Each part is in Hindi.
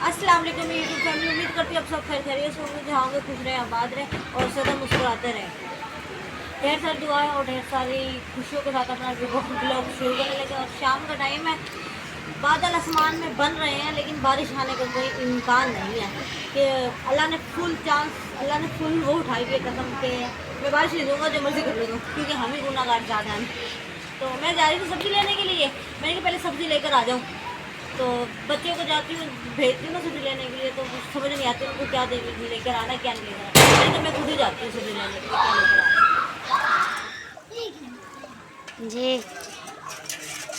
अस्सलाम वालेकुम यूट्यूब फैमिली। उम्मीद करती हूँ आप सब खैरियत से होंगे, जहाँ होंगे खुश रहे, आबाद रहे और सदा मुस्कुराते रहे। ढेर सारी दुआएं और ढेर सारी खुशियों के साथ अपना ब्लॉग शुरू करने लगे। और शाम का टाइम है, बादल आसमान में बन रहे हैं लेकिन बारिश आने का कोई इम्कान नहीं है कि अल्लाह ने फुल वो उठाई हुई कसम के मैं बारिश नहीं दूँगा, जो मर्ज़ी कर लूँगा, क्योंकि हम ही गुनाहगार ज़्यादा हैं। तो मैं जा रही थी सब्ज़ी लेने के लिए। मैंने कहा पहले सब्ज़ी लेकर आ जाऊँ, तो बच्चे को जाती हूँ भेजती हूँ ना सब्ज़ी लेने के लिए, तो कुछ समझ नहीं आती उनको क्या लेकर आना क्या नहीं लेकर आना। नहीं तो मैं खुद ही जाती हूँ सब्ज़ी लेने के लिए, क्या लेकर आना जी।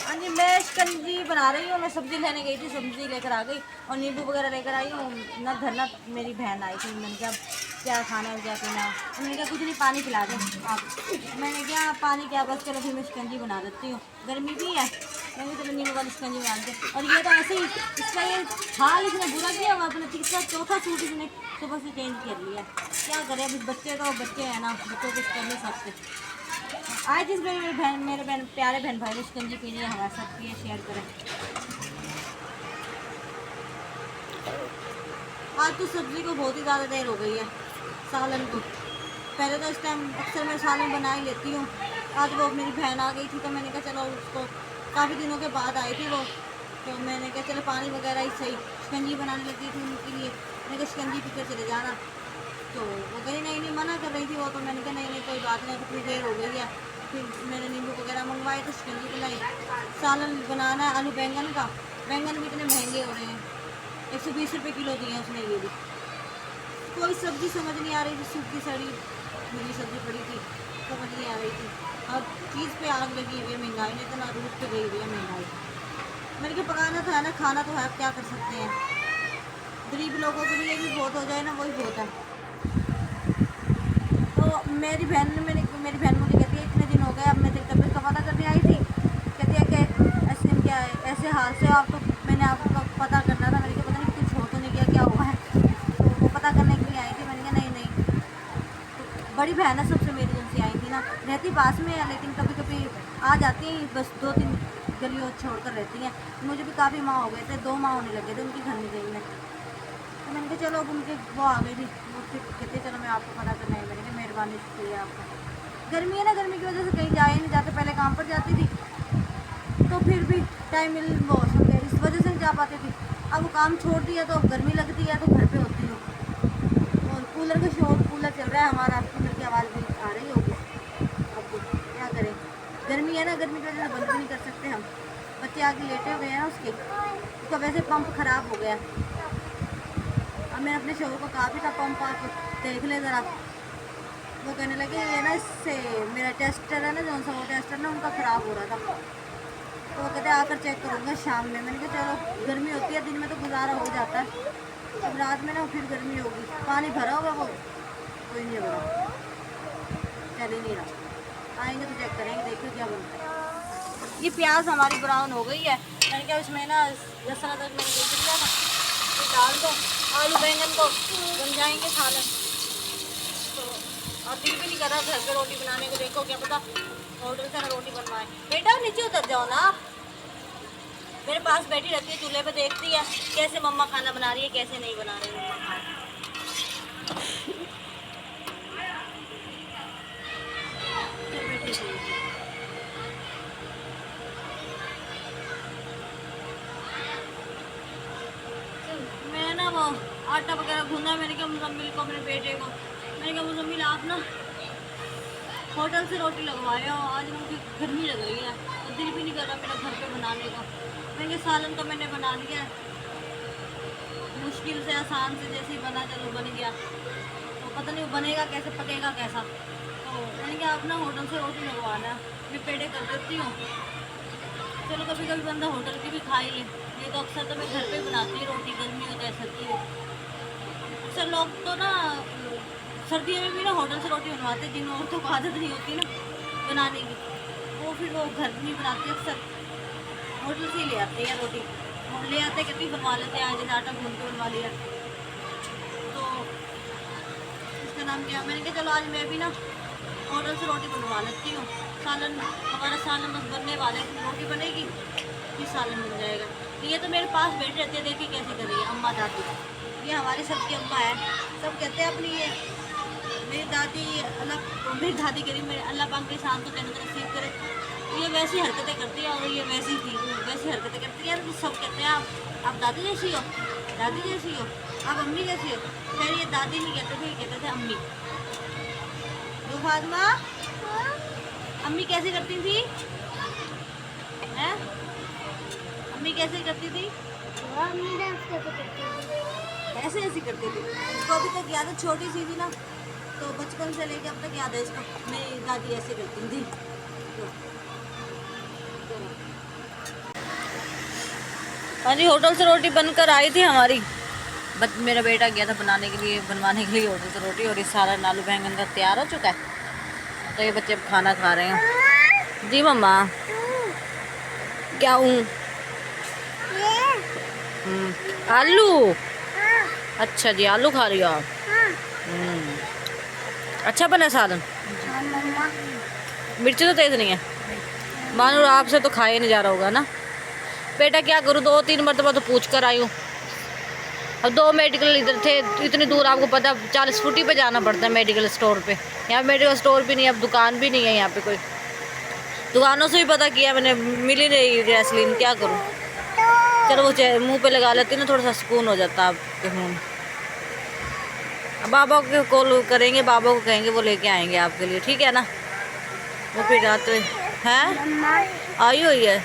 हाँ जी, मैं शिकंजी बना रही हूँ। मैं सब्ज़ी लेने गई थी, सब्ज़ी लेकर आ गई और नींबू वगैरह लेकर आई हूँ। ना धरना मेरी बहन आई थी, मैंने कहा क्या खाना है क्या पीना है, उन्होंने कहा कुछ नहीं पानी पिला दें आप। मैंने कहा पानी क्या, बस चलो फिर मैं शिकंजी बना देती हूँ, गर्मी भी है। मैंने चलो नींबू वाली शिकंजी बना देते। और ये तो ऐसे ही इसका ये हाल इसने बुरा किया हुआ, अपना तीसरा चौथा सूट इसने सुबह से चेंज कर लिया। क्या करें, अभी बच्चे तो बच्चे हैं ना, बच्चों कुछ कर नहीं सकते। आज जिस मेरे बहन प्यारे बहन भाई ने शिकंजी पीनी है, हमारे साथ पिए, शेयर करें। आज तो सब्ज़ी को बहुत ही ज़्यादा देर हो गई है, सालन को। पहले तो इस टाइम अक्सर मैं सालन बना ही लेती हूँ। आज वो मेरी बहन आ गई थी, तो मैंने कहा चलो उसको, काफ़ी दिनों के बाद आई थी वो, तो मैंने कहा चलो पानी वगैरह ही सही, शिकंजी बनाने लगी थी उनके लिए। मैंने कहा शिकंजी पी कर चले जाना, तो वो कहीं नहीं मना कर रही थी वो, तो मैंने कहा नहीं कोई बात नहीं, कितनी देर हो गई है। फिर मैंने नींबू वगैरह मंगवाए तो शिकंजी बनाई। सालन बनाना है आलू बैंगन का। बैंगन भी इतने महंगे हो रहे हैं, 120 रुपये किलो दिए हैं उसने। ये भी कोई सब्ज़ी समझ नहीं आ रही थी, सूखी सड़ी मुझे सब्ज़ी पड़ी थी, समझ नहीं आ रही थी। अब चीज़ पे आग लगी हुई है, महंगाई ने इतना रूप पे गई हुई है महंगाई। मैंने कहा पकाना तो है ना, खाना तो है, क्या कर सकते हैं। गरीब लोगों के लिए भी बहुत हो जाए ना, वही बहुत है। तो मेरी बहन मुझे कहती है इतने दिन हो गए, अब मैं तेरी तबीयत का पता करने आई थी। कहती है कि ऐसे क्या है, ऐसे हाल से आप, तो मैंने आपको पता करना था। मैंने कहा पता नहीं कुछ हो तो नहीं गया, क्या हुआ है, तो वो पता करने के लिए आई थी। मैंने कहा नहीं तो बड़ी बहन है सबसे, मेरी उनसे आई थी ना, रहती पास में है लेकिन कभी कभी आ जाती हैं, बस 2-3 गलियों छोड़ कर रहती हैं। मुझे भी काफ़ी माह हो गए थे, 2 माह होने लगे थे उनकी घर में गई मैं। तो मैंने कहा चलो अब उनके वो आ गई थी, वो फिर कहते चलो मैं आपको पता करना है। मैंने कहा मेहरबानी शुक्रिया आपका। गर्मी है ना, गर्मी की वजह से कहीं जा ही नहीं जाते। पहले काम पर जाती थी तो फिर भी टाइम मिल वो इस वजह से नहीं जा पाती थी। अब वो काम छोड़ दिया तो अब गर्मी लगती है, तो घर पे होती हूँ। और कूलर का शोर, कूलर चल रहा है हमारा, कूलर की आवाज़ भी आ रही होगी। अब क्या करें, गर्मी है ना, गर्मी की वजह से बंद भी नहीं कर सकते हम। बच्चे आगे लेटे हुए हैं ना, उसका वैसे पंप ख़राब हो गया। अब मैंने अपने शोर को कहा भी था पंप आप देख ले ज़रा। वो कहने लगे ये ना, इससे मेरा टेस्टर है ना, जो सा वो टेस्टर ना उनका ख़राब हो रहा था, तो वो कहते आकर चेक करूँगा शाम में। मैंने कहा चलो, गर्मी होती है, दिन में तो गुजारा हो जाता है, अब रात में ना फिर गर्मी होगी। पानी भरा होगा वो, कोई नहीं भरा, चल ही नहीं रहा। आएंगे तो चेक करेंगे, देखिए क्या बनता है। ये प्याज हमारी ब्राउन हो गई है। मैंने कहा इसमें ना लहसुन अदरक मैंने देख लिया ना, ये डाल दो, आलू बैंगन को बन जाएंगे सालन। तो और दिल भी नहीं कर रहा घर पे रोटी बनाने को। देखो क्या पता होटल से ना रोटी बनवाए। बेटा नीचे उतर जाओ ना, मेरे पास बैठी रहती है, चूल्हे पे देखती है कैसे मम्मा खाना बना रही है, कैसे नहीं बना रही मम्मा खाना। मैं ना वो आटा वगैरह गूंदा। मैंने कहा मुजम्मिल को, अपने बेटे को, मैंने कहा मुजम्मिल आप ना होटल से रोटी लगवाए हो, आज मुझे गर्मी लग रही है तो दिल भी नहीं कर रहा मेरा घर पे बनाने का। मैंने सालन तो मैंने बना लिया है, मुश्किल से आसान से जैसे ही बना, चलो बन गया, तो पता नहीं वो बनेगा कैसे, पकेगा कैसा। तो मैंने कहा आप ना होटल से रोटी लगवाना है, मैं पेड़े कर देती हूँ। चलो कभी कभी बंदा होटल की भी खा ही ले, ये तो अक्सर तो मैं घर पे बनाती हूँ रोटी, गर्मी हो चाहे सर्दी हो। अक्सर लोग तो ना सर्दियों में भी ना होटल से रोटी बनवाते, जिन औरतों को आदत नहीं होती ना बनाने की, वो फिर वो घर नहीं बनाते, अक्सर होटल से ही ले आते हैं रोटी। और ले आते कहते बनवा लेते हैं, जैसे आटा गूंद के बनवा लिया। तो इसका नाम क्या, मैंने कहा चलो आज मैं भी ना होटल से रोटी बनवा लेती हूँ। सालन, हमारा सालन बस बनने वाला है, रोटी बनेगी फिर सालन बन जाएगा। तो ये तो मेरे पास बैठी रहती है, देखिए कैसे कर रही है। अम्मा अम्मा दादी, ये हमारी सबकी अम्मा है। सब कहते हैं अपनी ये मेरी दादी अल्लाह, मेरी दादी करी मेरे अल्लाह पाक के शान को जन्नत नसीब करे। ये वैसी हरकतें करती है और ये वैसी थी वैसी हरकतें करती है। तो सब कहते हैं आप दादी जैसी हो, दादी जैसी हो, आप अम्मी जैसी हो। खैर ये दादी नहीं कहते थे, ये कहते थे अम्मी। तो फातिमा अम्मी कैसे करती थी हैं? अम्मी कैसे करती थी? ऐसे ऐसी करती थी। इसको अभी तक याद है, छोटी सी थी ना, तो बचपन से लेके अब तक याद है इसको, मेरी दादी ऐसे करती थी। हाँ जी, होटल से रोटी बनकर आई थी हमारी, बट मेरा बेटा गया था बनवाने के लिए होटल से रोटी, और ये सारा आलू बैंगन का तैयार हो चुका है। तो ये बच्चे खाना खा रहे हैं। जी मम्मा क्या हूँ? आलू, अच्छा जी आलू खा रही हो आप? अच्छा बना सालन? मिर्ची तो तेज नहीं है? मानो आपसे तो खाया नहीं जा रहा होगा ना। बेटा क्या करूँ, 2-3 मरतबा तो पूछ कर आई हूँ। अब 2 मेडिकल इधर थे, इतनी दूर आपको पता 40 फुट पे जाना पड़ता है मेडिकल स्टोर पे। यहाँ मेडिकल स्टोर भी नहीं है, अब दुकान भी नहीं है यहाँ पे कोई। दुकानों से भी पता किया मैंने, मिल ही नहीं गैसलीन, क्या करूँ। चलो वो मुँह पे लगा लेती ना, थोड़ा सा सुकून हो जाता आपके मुँह में। बाबा को कॉल करेंगे, बाबा को कहेंगे वो लेके आएंगे आपके लिए, ठीक है ना। वो फिर रात है आई हुई है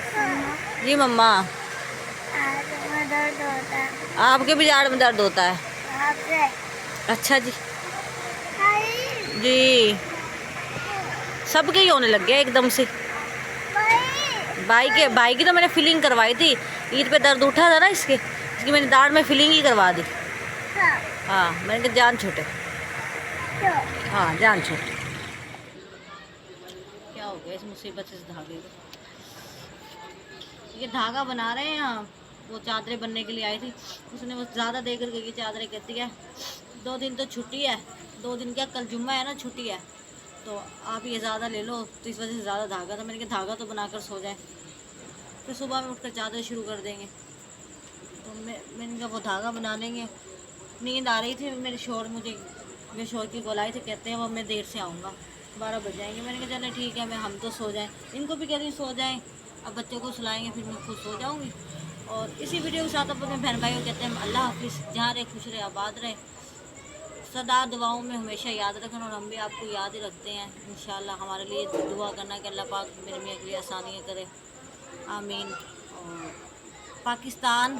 जी मम्मा। आपके भी जाड़ में दर्द होता है? अच्छा जी जी, सबके ही होने लग गया एकदम से। भाई की तो मैंने फिलिंग करवाई थी, ईद पे दर्द उठा था ना इसकी मैंने दाढ़ में फिलिंग ही करवा दी। हाँ मैंने कहा जान छूटे, हाँ जान छूटे। क्या हो गया इस मुसीबत से धागे को? ये धागा बना रहे हैं यहाँ, वो चादरें बनने के लिए आई थी, उसने वो ज़्यादा दे कर गई चादरें, कहती है 2 दिन तो छुट्टी है, 2 दिन क्या कल जुम्मा है ना, छुट्टी है, तो आप ये ज़्यादा ले लो। तो इस वजह से ज़्यादा धागा था। मैंने कहा धागा तो बनाकर सो जाए, फिर सुबह में उठकर चादरें शुरू कर देंगे। तो मैंने कहा वो धागा बना लेंगे। नींद आ रही थी, मेरे शोर की बुलाई थी, कहते हैं वो मैं देर से आऊँगा, 12 बज जाएंगे। मैंने कहा चले ठीक है, मैं हम तो सो जाएं, इनको भी कह रही सो जाएं, अब बच्चों को सुलाएंगे फिर मैं खुद सो जाऊँगी। और इसी वीडियो के साथ अपने बहन भाइयों को कहते हैं अल्लाह हाफिज़। जहाँ रहे खुश रहे, आबाद रहे, सदा दुआओं में हमेशा याद रखना, और हम भी आपको याद ही रखते हैं। इंशाल्लाह हमारे लिए दुआ करना कि अल्लाह पाक मेरे मियाँ के लिए आसानियाँ करे, आमीन। और पाकिस्तान